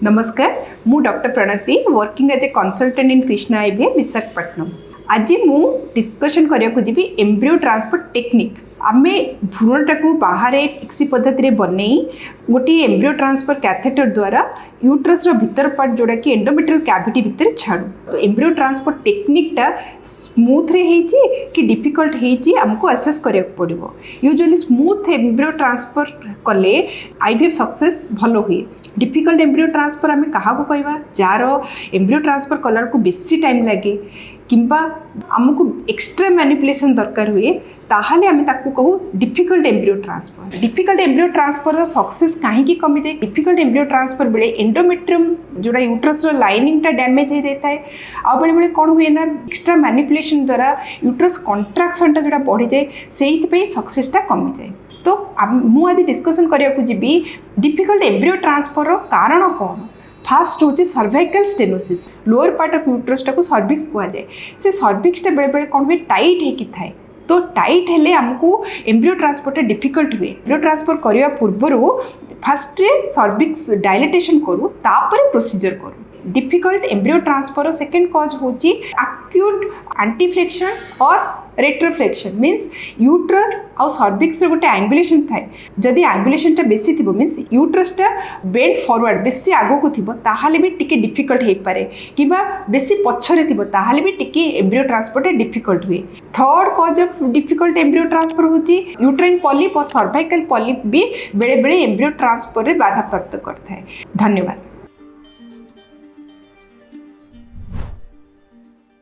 नमस्कार मु doctor Pranati working as a consultant in Krishna IVF Visakhapatnam. आज मु डिस्कशन करिया जी एम्ब्रियो ट्रांसफर टेक्निक आमे भ्रूणटा को बाहर एक्सी पद्धति बनई गोटे एम्ब्रियो ट्रांसफर कैथेटर द्वारा यूट्रस भीतर पार्ट जोड़ा कि एंडोमेट्रियल कैविटी भितर छाड़ू। तो एम्ब्रियो ट्रांसफर टेक्निकटा स्मूथ रे हेची कि डिफिकल्ट हेची हमको असेस करिया पड़िबो। यूजुअली स्मूथ एम्ब्रियो ट्रांसफर कले आईवीएफ सक्सेस भलो हुए। डिफिकल्ट एम्ब्रियो ट्रांसफर आम क्या कहवा जार एम्ब्रियो ट्रांसफर कला को बेसी टाइम लगे किंबा आमको एक्सट्रा मैनिपुलेशन दरकार हुए ताहले आम ताकू कहू difficult embryo transfer. Difficult embryo transfer success कहीं कमी जाए। डिफिकल्ट एम्ब्रियो ट्रांसफर बेले एंडोमेट्रियम जोड़ा यूट्रस लाइनिंगटा डैमेज हो जाता है। आ बेले बेले कौन हुए ना एक्सट्रा मैनिपुलेशन द्वारा यूट्रस कंट्राक्शनटा जोड़ा बढ़ी जाए से सक्सेसटा कमी जाए। तो मु आज डिस्कसन करने जी डिफिकल्ट एम्ब्रियो ट्रांसफर कारण कौन। फास्ट हूँ cervical stenosis lower part of uterus को सर्विक्स कहुए। से सर्विक्सटा बेले बेले कौन हुए टाइट होकी थाए। तो टाइट हेले आमको एम्ब्रियो ट्रांसफर डिफिकल्ट हुए। एम्ब्रियो ट्रांसफर करने पूर्व फास्ट सर्विक्स डायलेटेशन करूँ तापर प्रोसीजर करूँ। Difficult embryo transfer second cause हूँ एक्यूट एंटीफ्लेक्शन और रेट्रोफ्लेक्शन मीन्स यूट्रस आउ सर्विक्स गोटे एंगुलेशन थाए। जदि एंगुलेशन बेसी थी मीन्स यूट्रसटा बेंड फॉरवर्ड बेसी आगो को थी ताहले भी टिके डिफिकल्ट हो पारे कि बेसी पछरे थी ताहले भी टिके एम्ब्रियो ट्रांसफर डिफिकल्ट हुए। Third cause of difficult embryo transfer होची यूट्राइन पॉलिप और सर्वाइकल पॉलिप भी बेले बेले एम्ब्रियो ट्रांसफर रे बाधा प्राप्त करता है। धन्यवाद।